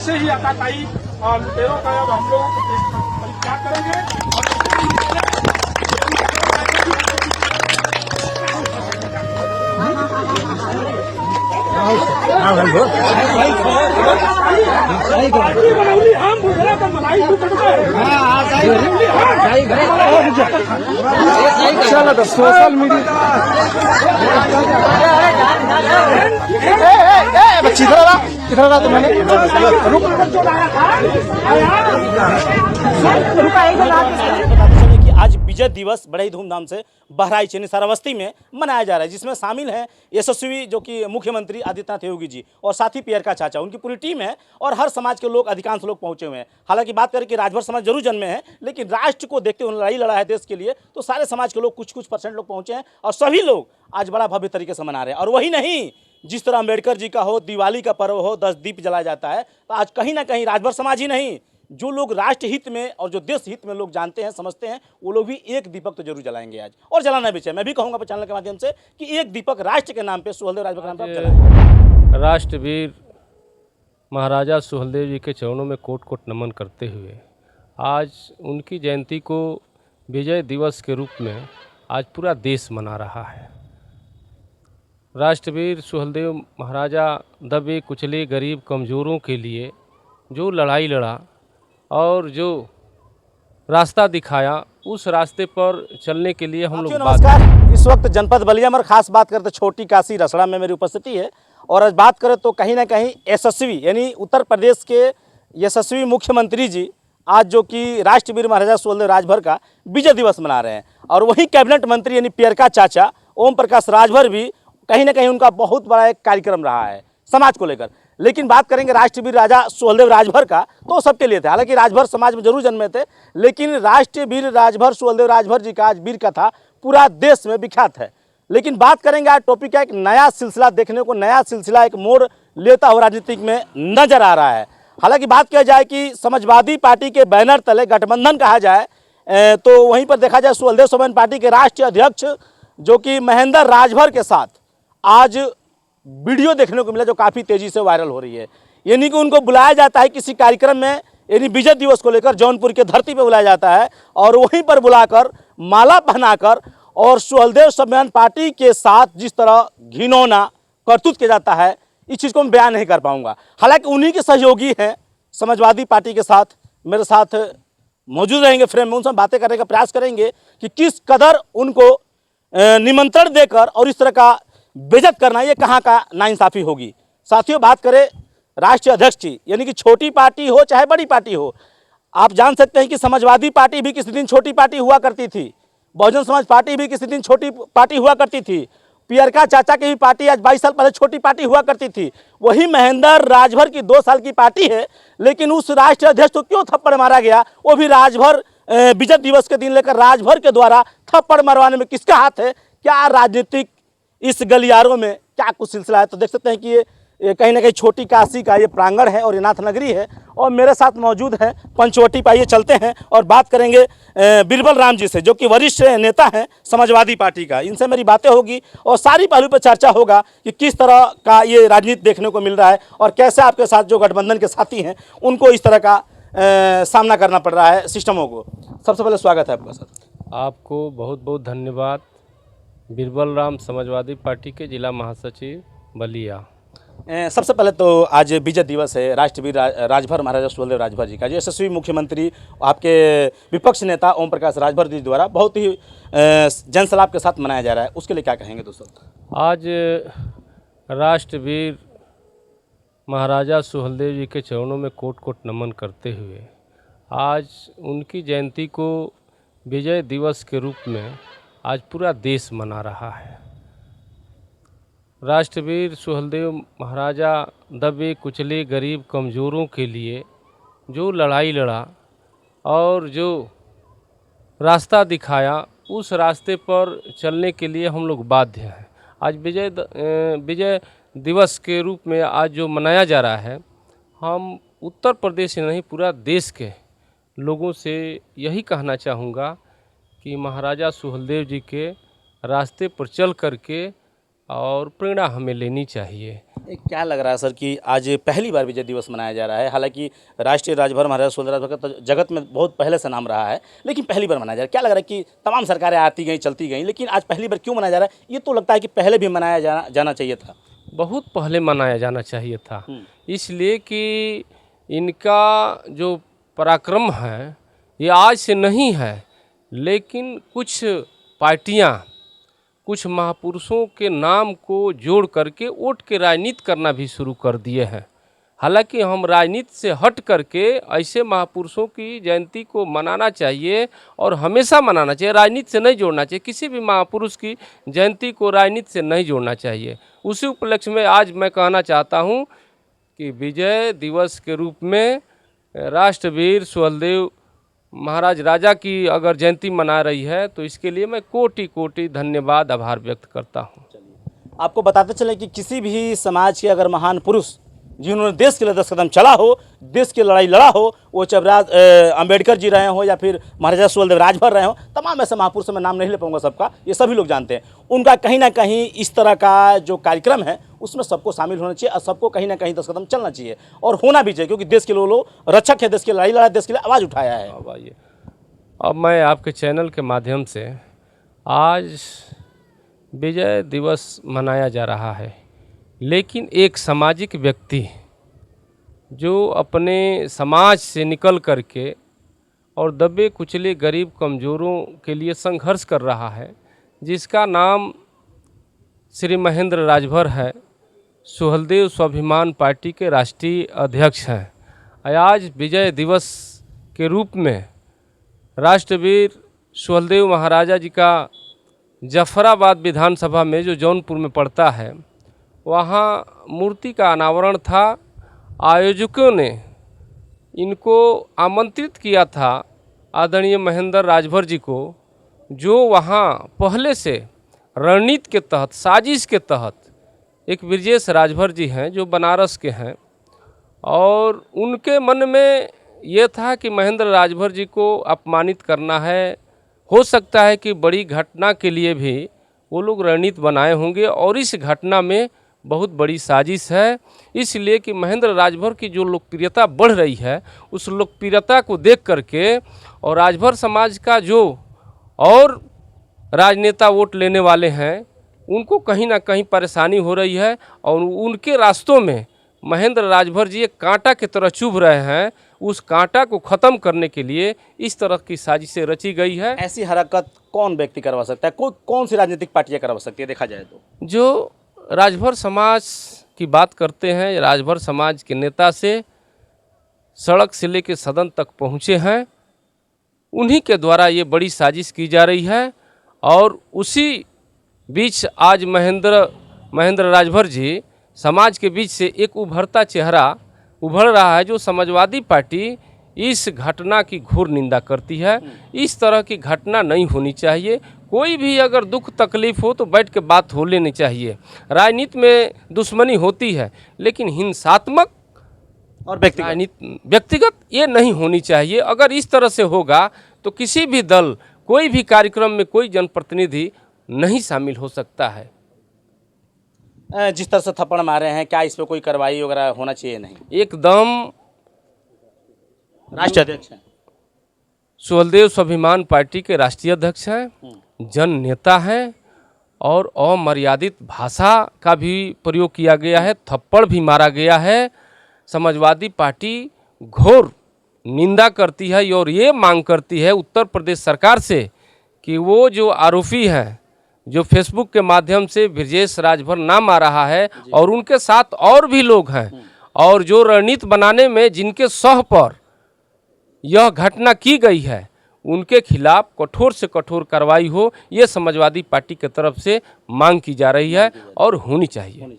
से ही आताताई लुटेरों का अब हम लोग परित्याग करेंगे चलो तो सोशल मीडिया बच्ची इधर रहा तुम्हारे कि आज विजय दिवस बड़े ही धूमधाम से बहराइच यानी श्रावस्ती में मनाया जा रहा है, जिसमें शामिल हैं यशस्वी जो कि मुख्यमंत्री आदित्यनाथ योगी जी और साथ ही पियरका चाचा, उनकी पूरी टीम है और हर समाज के लोग, अधिकांश लोग पहुंचे हुए हैं। हालांकि बात करें कि राजभर समाज जरूर जन्मे हैं, लेकिन राष्ट्र को देखते हुए लड़ाई लड़ा है देश के लिए, तो सारे समाज के लोग कुछ परसेंट लोग पहुंचे हैं और सभी लोग आज बड़ा भव्य तरीके से मना रहे हैं। और वही नहीं, जिस तरह अम्बेडकर जी का हो, दिवाली का पर्व हो, 10 दीप जलाया जाता है, तो आज कहीं ना कहीं राजभर समाज ही नहीं, जो लोग राष्ट्र हित में और जो देश हित में लोग जानते हैं, समझते हैं, वो लोग भी एक दीपक तो जरूर जलाएंगे आज, और जलाना भी चाहिए। मैं भी कहूँगा चैनल के माध्यम से कि एक दीपक राष्ट्र के नाम पे, सुहेलदेव राजभर के नाम पे आप जलाएं। राष्ट्रवीर महाराजा सुहेलदेव जी के चरणों में कोट कोट नमन करते हुए आज उनकी जयंती को विजय दिवस के रूप में आज पूरा देश मना रहा है। राष्ट्रवीर सुहेलदेव महाराजा दबे कुचले गरीब कमज़ोरों के लिए जो लड़ाई लड़ा और जो रास्ता दिखाया, उस रास्ते पर चलने के लिए हम लोग नमस्कार। इस वक्त जनपद बलिया में खास बात करते छोटी काशी रसड़ा में मेरी उपस्थिति है, और आज बात करें तो कहीं ना कहीं यशस्वी यानी उत्तर प्रदेश के यशस्वी मुख्यमंत्री जी आज जो कि राष्ट्रवीर महाराजा सुहेलदेव राजभर का विजय दिवस मना रहे हैं, और वही कैबिनेट मंत्री यानी पियरका चाचा ओम प्रकाश राजभर भी कहीं ना कहीं उनका बहुत बड़ा एक कार्यक्रम रहा है समाज को लेकर। लेकिन बात करेंगे राष्ट्रवीर राजा सुहेलदेव राजभर का, तो सबके लिए थे। हालांकि राजभर समाज में जरूर जन्मे थे, लेकिन राष्ट्रवीर राजभर सुहेलदेव राजभर जी का आज वीर कथा पूरा देश में विख्यात है। लेकिन बात करेंगे आज टॉपिक का एक नया सिलसिला देखने को, नया सिलसिला एक मोड़ लेता हुआ राजनीतिक में नजर आ रहा है। हालांकि बात किया जाए कि समाजवादी पार्टी के बैनर तले गठबंधन कहा जाए, तो वहीं पर देखा जाए सुहेलदेव सोमेन पार्टी के राष्ट्रीय अध्यक्ष जो कि महेंद्र राजभर के साथ आज वीडियो देखने को मिला, जो काफ़ी तेज़ी से वायरल हो रही है। यानी कि उनको बुलाया जाता है किसी कार्यक्रम में, यानी विजय दिवस को लेकर जौनपुर की धरती पर बुलाया जाता है, और वहीं पर बुलाकर माला पहनाकर और सुहेलदेव सोमेन पार्टी के साथ जिस तरह घिनौना करतूत किया जाता है, इस चीज़ को मैं बयान नहीं कर पाऊंगा। हालांकि उन्हीं के सहयोगी हैं समाजवादी पार्टी के साथ, मेरे साथ मौजूद रहेंगे फ्रेम में, उनसे बातें करने का प्रयास करेंगे कि किस कदर उनको निमंत्रण देकर और इस तरह का बेइज्जत करना, ये कहाँ का नाइंसाफ़ी होगी। साथियों, बात करें राष्ट्रीय अध्यक्ष की, यानी कि छोटी पार्टी हो चाहे बड़ी पार्टी हो, आप जान सकते हैं कि समाजवादी पार्टी भी किसी दिन छोटी पार्टी हुआ करती थी, बहुजन समाज पार्टी भी किसी दिन छोटी पार्टी हुआ करती थी, पियरका चाचा की भी पार्टी आज 22 साल पहले छोटी पार्टी हुआ करती थी। वही महेंद्र राजभर की 2 साल की पार्टी है, लेकिन उस राष्ट्रीय अध्यक्ष को क्यों थप्पड़ मारा गया, वो भी राजभर विजय दिवस के दिन लेकर राजभर के द्वारा थप्पड़ मरवाने में किसका हाथ है? क्या राजनीतिक इस गलियारों में क्या कुछ सिलसिला है? तो देख सकते हैं कि ये कहीं ना कहीं छोटी काशी का ये प्रांगण है और ये नाथ नगरी है, और मेरे साथ मौजूद हैं पंचवटी। पाइए चलते हैं और बात करेंगे बिरबल राम जी से, जो कि वरिष्ठ नेता हैं समाजवादी पार्टी का। इनसे मेरी बातें होगी और सारी पहलू पर चर्चा होगा कि किस तरह का ये राजनीति देखने को मिल रहा है और कैसे आपके साथ जो गठबंधन के साथी हैं उनको इस तरह का सामना करना पड़ रहा है सिस्टमों को। सबसे पहले स्वागत है आपका सर। आपको बहुत बहुत धन्यवाद। बिरबल राम समाजवादी पार्टी के जिला महासचिव बलिया। सबसे पहले तो आज विजय दिवस है राष्ट्रवीर राजभर महाराजा सुहेलदेव राजभर जी का, जो यशस्वी मुख्यमंत्री आपके विपक्ष नेता ओम प्रकाश राजभर जी द्वारा बहुत ही जनसलाप के साथ मनाया जा रहा है, उसके लिए क्या कहेंगे दोस्तों? आज राष्ट्रवीर महाराजा सुहेलदेव जी के चरणों में कोट कोट नमन करते हुए आज उनकी जयंती को विजय दिवस के रूप में आज पूरा देश मना रहा है। राष्ट्रवीर सुहेलदेव महाराजा दबे कुचले गरीब कमज़ोरों के लिए जो लड़ाई लड़ा और जो रास्ता दिखाया, उस रास्ते पर चलने के लिए हम लोग बाध्य हैं। आज विजय दिवस के रूप में आज जो मनाया जा रहा है, हम उत्तर प्रदेश से नहीं पूरा देश के लोगों से यही कहना चाहूँगा कि महाराजा सुहेलदेव जी के रास्ते पर चल करके और प्रेरणा हमें लेनी चाहिए। क्या लग रहा है सर कि आज पहली बार विजय दिवस मनाया जा रहा है? हालांकि राष्ट्रीय राजभर महाराजा सुहेलदेव राजभर का तो जगत में बहुत पहले से नाम रहा है, लेकिन पहली बार मनाया जा रहा है। क्या लग रहा है कि तमाम सरकारें आती गई चलती गई, लेकिन आज पहली बार क्यों मनाया जा रहा है? ये तो लगता है कि पहले भी मनाया जाना चाहिए था। बहुत पहले मनाया जाना चाहिए था, इसलिए कि इनका जो पराक्रम है ये आज से नहीं है, लेकिन कुछ पार्टियां कुछ महापुरुषों के नाम को जोड़ करके वोट के राजनीति करना भी शुरू कर दिए हैं। हालांकि हम राजनीति से हट करके ऐसे महापुरुषों की जयंती को मनाना चाहिए और हमेशा मनाना चाहिए, राजनीति से नहीं जोड़ना चाहिए। किसी भी महापुरुष की जयंती को राजनीति से नहीं जोड़ना चाहिए। उसी उपलक्ष्य में आज मैं कहना चाहता हूं कि विजय दिवस के रूप में राष्ट्रवीर सुहेलदेव महाराज राजा की अगर जयंती मना रही है तो इसके लिए मैं कोटि कोटि धन्यवाद आभार व्यक्त करता हूँ। आपको बताते चले कि किसी भी समाज के अगर महान पुरुष जिन्होंने देश के लिए 10 कदम चला हो, देश की लड़ाई लड़ा हो, वो चाहे अम्बेडकर जी रहे हो या फिर महाराजा सुहेलदेव राजभर रहे हो, तमाम ऐसे महापुरुषों में नाम नहीं ले पाऊंगा सबका, ये सभी लोग जानते हैं। उनका कहीं ना कहीं इस तरह का जो कार्यक्रम है उसमें सबको शामिल होना चाहिए और सबको कहीं ना कहीं 10 कदम चलना चाहिए और होना भी चाहिए, क्योंकि देश के लोग रक्षक है, देश की लड़ाई लड़ा, देश के लिए आवाज़ उठाया है। अब आइए, अब मैं आपके चैनल के माध्यम से आज विजय दिवस मनाया जा रहा है, लेकिन एक सामाजिक व्यक्ति जो अपने समाज से निकल करके और दबे कुचले गरीब कमज़ोरों के लिए संघर्ष कर रहा है, जिसका नाम श्री महेंद्र राजभर है, सुहेलदेव स्वाभिमान पार्टी के राष्ट्रीय अध्यक्ष हैं। आज विजय दिवस के रूप में राष्ट्रवीर सुहेलदेव महाराजा जी का जफराबाद विधानसभा में जो जौनपुर में पड़ता है, वहाँ मूर्ति का अनावरण था। आयोजकों ने इनको आमंत्रित किया था आदरणीय महेंद्र राजभर जी को, जो वहाँ पहले से रणनीति के तहत, साजिश के तहत, एक ब्रजेश राजभर जी हैं जो बनारस के हैं, और उनके मन में ये था कि महेंद्र राजभर जी को अपमानित करना है। हो सकता है कि बड़ी घटना के लिए भी वो लोग रणनीति बनाए होंगे और इस घटना में बहुत बड़ी साजिश है। इसलिए कि महेंद्र राजभर की जो लोकप्रियता बढ़ रही है, उस लोकप्रियता को देख करके और राजभर समाज का जो और राजनेता वोट लेने वाले हैं उनको कहीं ना कहीं परेशानी हो रही है और उनके रास्तों में महेंद्र राजभर जी एक कांटा की तरह चुभ रहे हैं। उस कांटा को ख़त्म करने के लिए इस तरह की साजिशें रची गई है। ऐसी हरकत कौन व्यक्ति करवा सकता है? कौन सी राजनीतिक पार्टियां करवा सकती है देखा जाए तो? जो राजभर समाज की बात करते हैं, राजभर समाज के नेता से सड़क से लेकर सदन तक पहुँचे हैं, उन्हीं के द्वारा ये बड़ी साजिश की जा रही है। और उसी बीच आज महेंद्र राजभर जी समाज के बीच से एक उभरता चेहरा उभर रहा है, जो समाजवादी पार्टी इस घटना की घोर निंदा करती है। इस तरह की घटना नहीं होनी चाहिए। कोई भी अगर दुख तकलीफ हो तो बैठ के बात हो लेनी चाहिए। राजनीति में दुश्मनी होती है, लेकिन हिंसात्मक और व्यक्तिगत ये नहीं होनी चाहिए। अगर इस तरह से होगा तो किसी भी दल, कोई भी कार्यक्रम में कोई जनप्रतिनिधि नहीं शामिल हो सकता है। जिस तरह से थप्पड़ मारे हैं, क्या इस पर कोई कार्रवाई वगैरह होना चाहिए? नहीं, एकदम। राष्ट्रीय अध्यक्ष हैं, सुहेलदेव स्वाभिमान पार्टी के राष्ट्रीय अध्यक्ष हैं, जन नेता हैं, और अमर्यादित भाषा का भी प्रयोग किया गया है, थप्पड़ भी मारा गया है। समाजवादी पार्टी घोर निंदा करती है और ये मांग करती है उत्तर प्रदेश सरकार से कि वो जो आरोपी हैं, जो फेसबुक के माध्यम से ब्रजेश राजभर नाम आ रहा है और उनके साथ और भी लोग हैं, और जो रणनीति बनाने में जिनके सह पर यह घटना की गई है, उनके खिलाफ कठोर से कठोर कार्रवाई हो, ये समाजवादी पार्टी की तरफ से मांग की जा रही है और होनी चाहिए।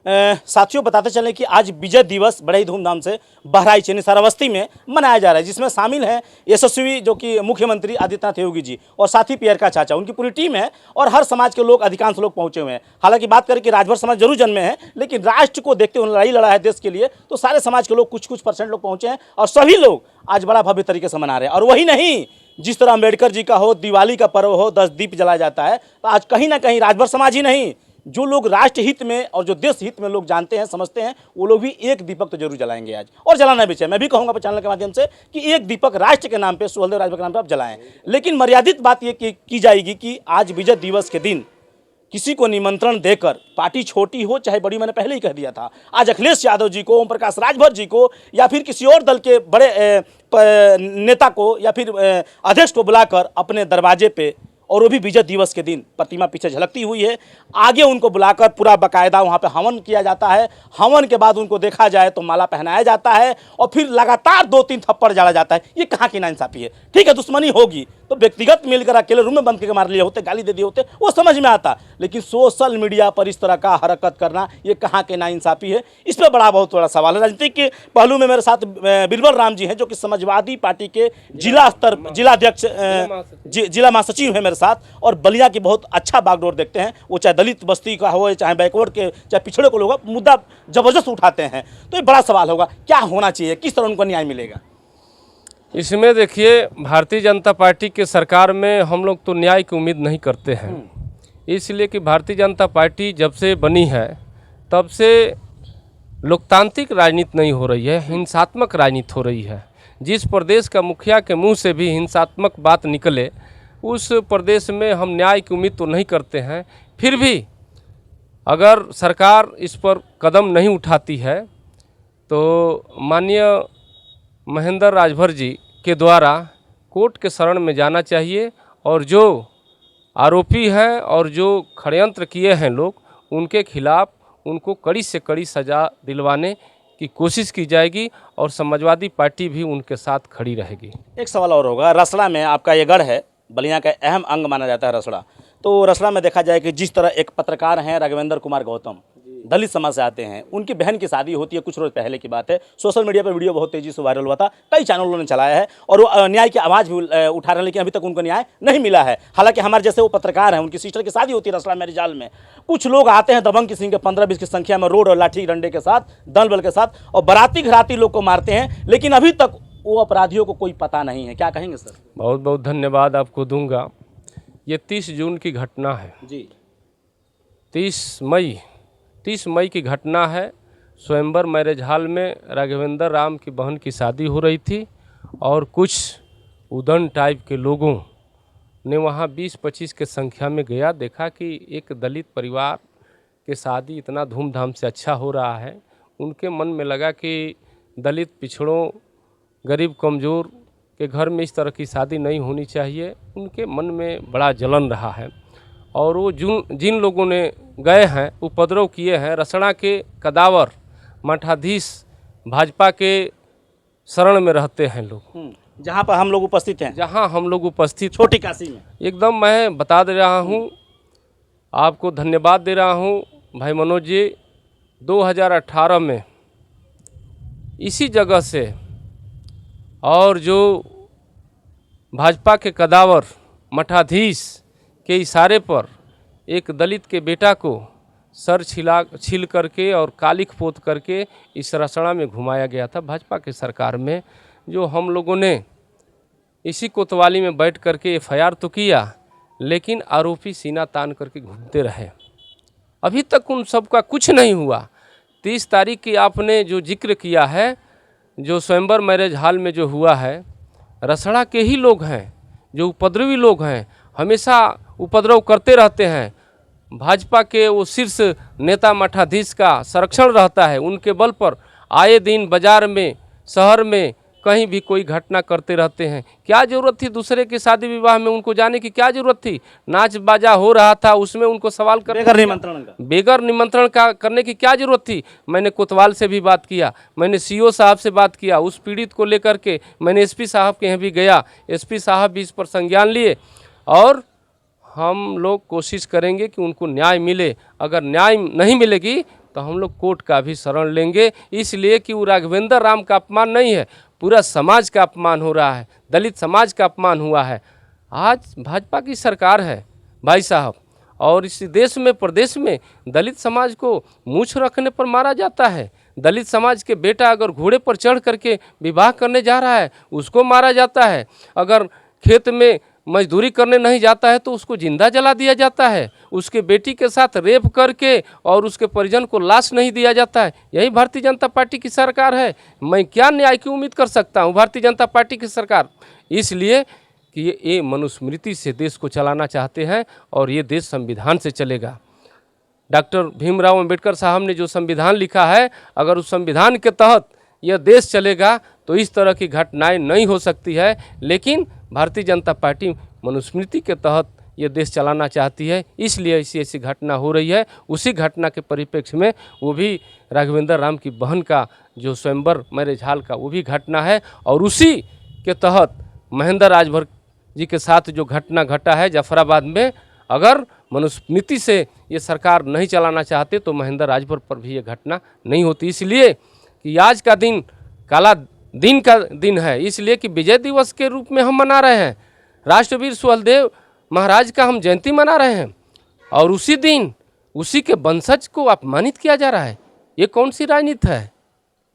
साथियों, बताते चलें कि आज विजय दिवस बड़े ही धूमधाम से बहराइच यानी श्रावस्ती में मनाया जा रहा है, जिसमें शामिल हैं यशस्वी जो कि मुख्यमंत्री आदित्यनाथ योगी जी और साथ ही पियर का चाचा, उनकी पूरी टीम है और हर समाज के लोग, अधिकांश लोग पहुंचे हुए हैं। हालांकि बात करें कि राजभर समाज जरूर जन्मे हैं, लेकिन राष्ट्र को देखते हुए लड़ाई लड़ा है देश के लिए, तो सारे समाज के लोग कुछ परसेंट लोग पहुंचे हैं और सभी लोग आज बड़ा भव्य तरीके से मना रहे हैं। और वही नहीं, जिस तरह अम्बेडकर जी का हो, दिवाली का पर्व हो, 10 दीप जलाया जाता है, तो आज कहीं ना कहीं राजभर समाज ही नहीं, जो लोग राष्ट्र हित में और जो देश हित में लोग जानते हैं, समझते हैं, वो लोग भी एक दीपक तो जरूर जलाएंगे आज, और जलाना भी चाहिए। मैं भी कहूँगा चैनल के माध्यम से कि एक दीपक राष्ट्र के नाम पे, सुहेलदेव राजभर के नाम पे आप जलाएं, लेकिन मर्यादित बात ये की जाएगी कि आज विजय दिवस के दिन किसी को निमंत्रण देकर, पार्टी छोटी हो चाहे बड़ी, मैंने पहले ही कह दिया था, आज अखिलेश यादव जी को, ओम प्रकाश राजभर जी को, या फिर किसी और दल के बड़े नेता को या फिर अध्यक्ष को बुलाकर अपने दरवाजे पे, और वो भी विजय दिवस के दिन, प्रतिमा पीछे झलकती हुई है, आगे उनको बुलाकर पूरा बाकायदा वहाँ पे हवन किया जाता है। हवन के बाद उनको देखा जाए तो माला पहनाया जाता है और फिर लगातार 2-3 थप्पड़ जाड़ा जाता है। ये कहाँ की नाइंसाफ़ी है? ठीक है, दुश्मनी होगी तो व्यक्तिगत मिलकर अकेले रूम में बंद करके मार लिए होते, गाली दे दिए होते, वो समझ में आता, लेकिन सोशल मीडिया पर इस तरह का हरकत करना, ये कहाँ के नाइंसाफ़ी है? इस पर बहुत बड़ा सवाल है। राजनीतिक के पहलू में मेरे साथ बिरबल राम जी हैं, जो कि समाजवादी पार्टी के जिलाध्यक्ष, जिला महासचिव है मेरे साथ, और बलिया की बहुत अच्छा बागडोर देखते हैं। वो चाहे दलित बस्ती का हो, चाहे बैकवर्ड के, चाहे पिछड़े को लोग, मुद्दा जबरदस्त उठाते हैं। तो ये बड़ा सवाल होगा, क्या होना चाहिए, किस तरह उनको न्याय मिलेगा? इसमें देखिए, भारतीय जनता पार्टी के सरकार में हम लोग तो न्याय की उम्मीद नहीं करते हैं, इसलिए कि भारतीय जनता पार्टी जब से बनी है तब से लोकतांत्रिक राजनीति नहीं हो रही है, हिंसात्मक राजनीति हो रही है। जिस प्रदेश का मुखिया के मुंह से भी हिंसात्मक बात निकले, उस प्रदेश में हम न्याय की उम्मीद तो नहीं करते हैं। फिर भी अगर सरकार इस पर कदम नहीं उठाती है तो माननीय महेंद्र राजभर जी के द्वारा कोर्ट के शरण में जाना चाहिए, और जो आरोपी हैं और जो षड्यंत्र किए हैं लोग, उनके खिलाफ उनको कड़ी से कड़ी सज़ा दिलवाने की कोशिश की जाएगी, और समाजवादी पार्टी भी उनके साथ खड़ी रहेगी। एक सवाल और होगा, रसड़ा में आपका ये गढ़ है, बलिया का अहम अंग माना जाता है रसड़ा, तो रसड़ा में देखा जाए कि जिस तरह एक पत्रकार हैं राघवेंद्र कुमार गौतम, दलित समाज से आते हैं, उनकी बहन की शादी होती है, कुछ रोज पहले की बात है, सोशल मीडिया पर वीडियो बहुत तेजी से वायरल हुआ था, कई चैनलों ने चलाया है, और वो न्याय की आवाज़ भी उठा रहे हैं, लेकिन अभी तक उनको न्याय नहीं मिला है। हालांकि हमारे जैसे वो पत्रकार हैं, उनकी सिस्टर की शादी होती है रसड़ा मैरिज हॉल में, कुछ लोग आते हैं दबंग किस्म के 15-20 की संख्या में, रोड और लाठी डंडे के साथ, दल बल के साथ, और बाराती घराती लोग को मारते हैं, लेकिन अभी तक वो अपराधियों को कोई पता नहीं है। क्या कहेंगे सर? बहुत बहुत धन्यवाद आपको दूंगा। ये 30 जून की घटना है जी, 30 मई की घटना है। स्वयंवर मैरिज हॉल में राघवेंद्र राम की बहन की शादी हो रही थी, और कुछ उदन टाइप के लोगों ने वहाँ 20-25 के संख्या में गया, देखा कि एक दलित परिवार के शादी इतना धूमधाम से अच्छा हो रहा है। उनके मन में लगा कि दलित, पिछड़ों, गरीब, कमज़ोर के घर में इस तरह की शादी नहीं होनी चाहिए। उनके मन में बड़ा जलन रहा है, और वो जिन लोगों ने गए हैं, उपद्रव किए हैं, रसड़ा के कदावर मठाधीश भाजपा के शरण में रहते हैं लोग, जहाँ पर हम लोग उपस्थित हैं, जहाँ हम लोग उपस्थित, छोटी काशी में। एकदम मैं बता दे रहा हूँ, आपको धन्यवाद दे रहा हूँ भाई मनोज जी। 2018 में इसी जगह से, और जो भाजपा के कदावर मठाधीश के इशारे पर एक दलित के बेटा को सर छील करके और कालिख पोत करके इस रसड़ा में घुमाया गया था भाजपा के सरकार में, जो हम लोगों ने इसी कोतवाली में बैठ करके FIR तो किया, लेकिन आरोपी सीना तान करके घूमते रहे। अभी तक उन सब का कुछ नहीं हुआ। 30 तारीख की आपने जो जिक्र किया है, जो स्वयंवर मैरिज हॉल में जो हुआ है, रसड़ा के ही लोग हैं, जो उपद्रवी लोग हैं, हमेशा उपद्रव करते रहते हैं। भाजपा के वो शीर्ष नेता मठाधीश का संरक्षण रहता है, उनके बल पर आए दिन बाजार में, शहर में कहीं भी कोई घटना करते रहते हैं। क्या ज़रूरत थी दूसरे के शादी विवाह में उनको जाने की? क्या ज़रूरत थी? नाच बाजा हो रहा था, उसमें उनको सवाल कर बेगर निमंत्रण का करने की क्या ज़रूरत थी? मैंने कोतवाल से भी बात किया, मैंने CO साहब से बात किया, उस पीड़ित को लेकर के मैंने SP साहब के यहाँ भी गया, SP साहब भी इस पर संज्ञान लिए, और हम लोग कोशिश करेंगे कि उनको न्याय मिले। अगर न्याय नहीं मिलेगी तो हम लोग कोर्ट का भी शरण लेंगे, इसलिए कि वो राघवेंद्र राम का अपमान नहीं है, पूरा समाज का अपमान हो रहा है, दलित समाज का अपमान हुआ है। आज भाजपा की सरकार है भाई साहब, और इस देश में, प्रदेश में दलित समाज को मूंछ रखने पर मारा जाता है। दलित समाज के बेटा अगर घोड़े पर चढ़ करके विवाह करने जा रहा है, उसको मारा जाता है। अगर खेत में मजदूरी करने नहीं जाता है तो उसको जिंदा जला दिया जाता है, उसके बेटी के साथ रेप करके और उसके परिजन को लाश नहीं दिया जाता है। यही भारतीय जनता पार्टी की सरकार है। मैं क्या न्याय की उम्मीद कर सकता हूँ भारतीय जनता पार्टी की सरकार? इसलिए कि ये मनुस्मृति से देश को चलाना चाहते हैं और ये देश संविधान से चलेगा। डॉक्टर भीमराव अंबेडकर साहब ने जो संविधान लिखा है, अगर उस संविधान के तहत यह देश चलेगा तो इस तरह की घटनाएं नहीं हो सकती है। लेकिन भारतीय जनता पार्टी मनुस्मृति के तहत ये देश चलाना चाहती है, इसलिए ऐसी ऐसी घटना हो रही है। उसी घटना के परिप्रेक्ष्य में वो भी राघवेंद्र राम की बहन का जो स्वयंवर मैरिज हॉल का वो भी घटना है, और उसी के तहत महेंद्र राजभर जी के साथ जो घटना घटा है जाफराबाद में, अगर मनुस्मृति से ये सरकार नहीं चलाना चाहते तो महेंद्र राजभर पर भी ये घटना नहीं होती। इसलिए कि आज का दिन काला दिन का दिन है, इसलिए कि विजय दिवस के रूप में हम मना रहे हैं। राष्ट्रवीर सुहेलदेव महाराज का हम जयंती मना रहे हैं और उसी दिन उसी के वंशज को अपमानित किया जा रहा है। ये कौन सी राजनीति है?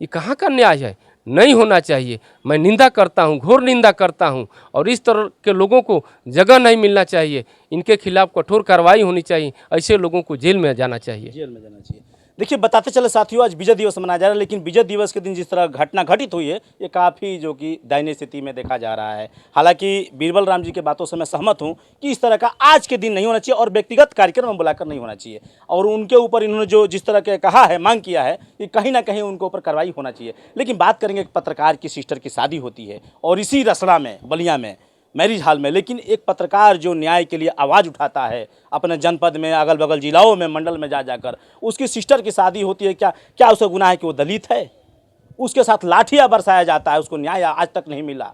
ये कहाँ का न्याय है? नहीं होना चाहिए। मैं निंदा करता हूँ, घोर निंदा करता हूँ, और इस तरह के लोगों को जगह नहीं मिलना चाहिए। इनके खिलाफ कठोर कार्रवाई होनी चाहिए। ऐसे लोगों को जेल में जाना चाहिए। जेल में जाना चाहिए। देखिए, बताते चले साथियों, आज विजय दिवस मनाया जा रहा है, लेकिन विजय दिवस के दिन जिस तरह घटना घटित हुई है ये काफ़ी जो कि दयनीय स्थिति में देखा जा रहा है। हालांकि बीरबल राम जी के बातों से मैं सहमत हूं कि इस तरह का आज के दिन नहीं होना चाहिए और व्यक्तिगत कार्यक्रम में बुलाकर नहीं होना चाहिए, और उनके ऊपर इन्होंने जो जिस तरह के कहा है, मांग किया है कि कहीं ना कहीं उनके ऊपर कार्रवाई होना चाहिए। लेकिन बात करेंगे, एक पत्रकार की सिस्टर की शादी होती है और इसी रसड़ा में, बलिया में, मैरिज हॉल में, लेकिन एक पत्रकार जो न्याय के लिए आवाज़ उठाता है अपने जनपद में, अगल बगल जिलाओं में, मंडल में जा जाकर, उसकी सिस्टर की शादी होती है। क्या उसका गुनाह है कि वो दलित है? उसके साथ लाठियाँ बरसाया जाता है, उसको न्याय आज तक नहीं मिला।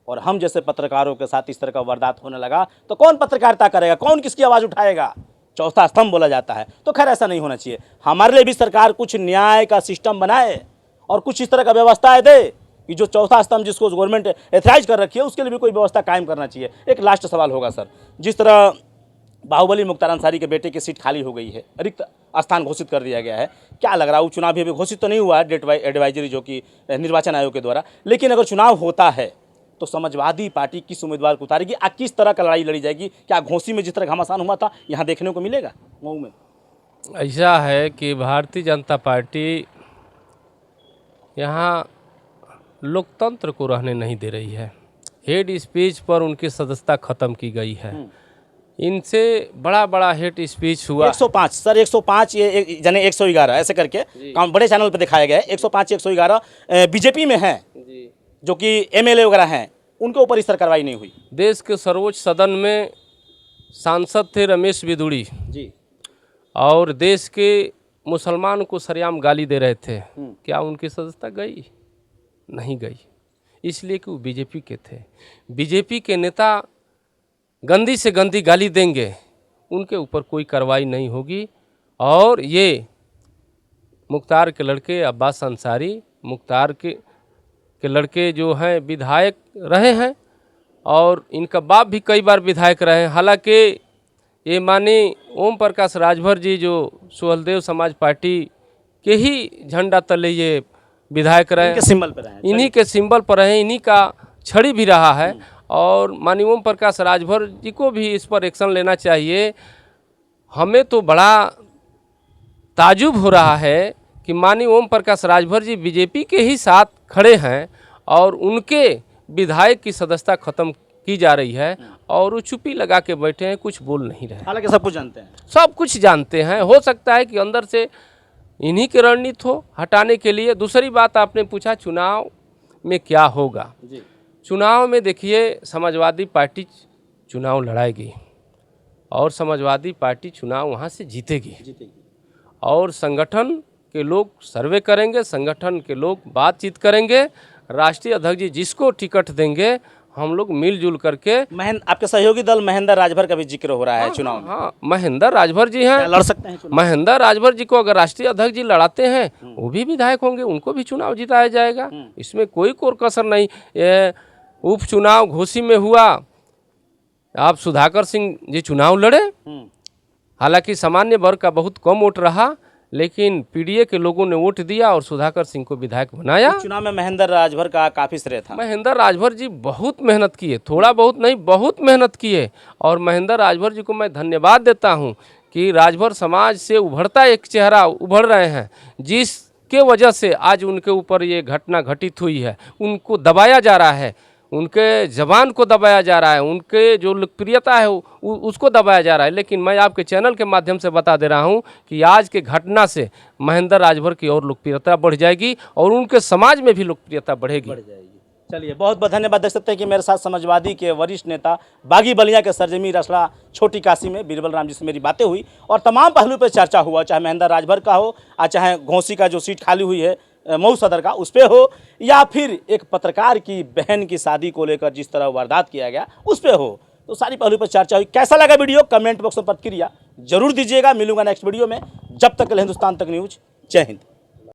और हम जैसे पत्रकारों के साथ इस तरह का वारदात होने लगा तो कौन पत्रकारिता करेगा? कौन किसकी आवाज़ उठाएगा? चौथा स्तंभ बोला जाता है। तो खैर, ऐसा नहीं होना चाहिए। हमारे लिए भी सरकार कुछ न्याय का सिस्टम बनाए और कुछ इस तरह का व्यवस्थाएं दे कि जो चौथा स्तंभ जिसको गवर्नमेंट एथराइज कर रखी है उसके लिए भी कोई व्यवस्था कायम करना चाहिए। एक लास्ट सवाल होगा सर, जिस तरह बाहुबली मुख्तार अंसारी के बेटे की सीट खाली हो गई है, रिक्त स्थान घोषित कर दिया गया है, क्या लग रहा है? वो चुनाव भी अभी घोषित तो नहीं हुआ है, डेट एडवाइजरी जो कि निर्वाचन आयोग के द्वारा, लेकिन अगर चुनाव होता है तो समाजवादी पार्टी किस उम्मीदवार को उतारेगी? किस तरह का लड़ाई लड़ी जाएगी? क्या घोसी में जिस तरह घमासान हुआ था यहाँ देखने को मिलेगा मऊ में? ऐसा है कि भारतीय जनता पार्टी यहाँ लोकतंत्र को रहने नहीं दे रही है। हेड स्पीच पर उनकी सदस्यता खत्म की गई है। इनसे बड़ा बड़ा हेड स्पीच हुआ 105 सर, 105 ये यानी 111 ऐसे करके काम बड़े चैनल पर दिखाया गया है। 105 111 बीजेपी में हैं जो कि एमएलए वगैरह हैं, उनके ऊपर इस तरह कार्रवाई नहीं हुई। देश के सर्वोच्च सदन में सांसद थे रमेश बिदुड़ी जी, और देश के मुसलमान को सरेआम गाली दे रहे थे। क्या उनकी सदस्यता गई? नहीं गई, इसलिए कि वो बीजेपी के थे। बीजेपी के नेता गंदी से गंदी गाली देंगे, उनके ऊपर कोई कार्रवाई नहीं होगी। और ये मुख्तार के लड़के अब्बास अंसारी, मुख्तार के लड़के जो हैं विधायक रहे हैं और इनका बाप भी कई बार विधायक रहे हैं। हालांकि ये माने ओम प्रकाश राजभर जी जो सुहेलदेव समाज पार्टी के ही झंडा तले ये विधायक रहे, इनके सिंबल पर रहे, इन्हीं के सिंबल पर रहे, इन्हीं का छड़ी भी रहा है। और माननीय ओम प्रकाश राजभर जी को भी इस पर एक्शन लेना चाहिए। हमें तो बड़ा ताजुब हो रहा है कि माननीय ओम प्रकाश राजभर जी बीजेपी के ही साथ खड़े हैं और उनके विधायक की सदस्यता खत्म की जा रही है और वो चुप्पी लगा के बैठे हैं, कुछ बोल नहीं रहे। हालांकि सब कुछ जानते हैं, सब कुछ जानते हैं। हो सकता है कि अंदर से इन्हीं की रणनीति हो हटाने के लिए। दूसरी बात आपने पूछा चुनाव में क्या होगा जी। चुनाव में देखिए, समाजवादी पार्टी चुनाव लड़ाएगी और समाजवादी पार्टी चुनाव वहाँ से जीतेगी और संगठन के लोग सर्वे करेंगे, संगठन के लोग बातचीत करेंगे। राष्ट्रीय अध्यक्ष जी जिसको टिकट देंगे हम लोग मिलजुल करके। आपके सहयोगी दल महेंद्र राजभर का भी जिक्र हो रहा है चुनाव में। हाँ, महेंद्र राजभर जी हैं, लड़ सकते हैं चुनाव? महेंद्र राजभर जी को अगर राष्ट्रीय अध्यक्ष जी लड़ाते हैं वो भी विधायक होंगे, उनको भी चुनाव जिताया जाएगा। इसमें कोई कोर कसर नहीं। ये उपचुनाव घोसी में हुआ, आप सुधाकर सिंह जी चुनाव लड़े, हालांकि सामान्य वर्ग का बहुत कम वोट रहा, लेकिन पीडीए के लोगों ने वोट दिया और सुधाकर सिंह को विधायक बनाया। चुनाव में महेंद्र राजभर का काफ़ी श्रेय था। महेंद्र राजभर जी बहुत मेहनत किए, थोड़ा बहुत नहीं बहुत मेहनत किए, और महेंद्र राजभर जी को मैं धन्यवाद देता हूं कि राजभर समाज से उभरता एक चेहरा उभर रहे हैं, जिसके वजह से आज उनके ऊपर ये घटना घटित हुई है। उनको दबाया जा रहा है, उनके जबान को दबाया जा रहा है, उनके जो लोकप्रियता है उसको दबाया जा रहा है। लेकिन मैं आपके चैनल के माध्यम से बता दे रहा हूं कि आज के घटना से महेंद्र राजभर की और लोकप्रियता बढ़ जाएगी और उनके समाज में भी लोकप्रियता बढ़ेगी। चलिए, बहुत बहुत धन्यवाद। देख सकते हैं कि मेरे साथ समाजवादी के वरिष्ठ नेता बागी बलिया के सरजमी रसड़ा छोटी काशी में बीरबल राम जी से मेरी बातें हुई और तमाम पहलू पर चर्चा हुआ, चाहे महेंद्र राजभर का हो, चाहे घोसी का जो सीट खाली हुई है मऊ सदर का उस पे हो, या फिर एक पत्रकार की बहन की शादी को लेकर जिस तरह वारदात किया गया उस पे हो। तो सारी पहलू पर चर्चा हुई। कैसा लगा वीडियो कमेंट बॉक्स में प्रतिक्रिया जरूर दीजिएगा। मिलूंगा नेक्स्ट वीडियो में। जब तक हिंदुस्तान तक न्यूज़। जय हिंद।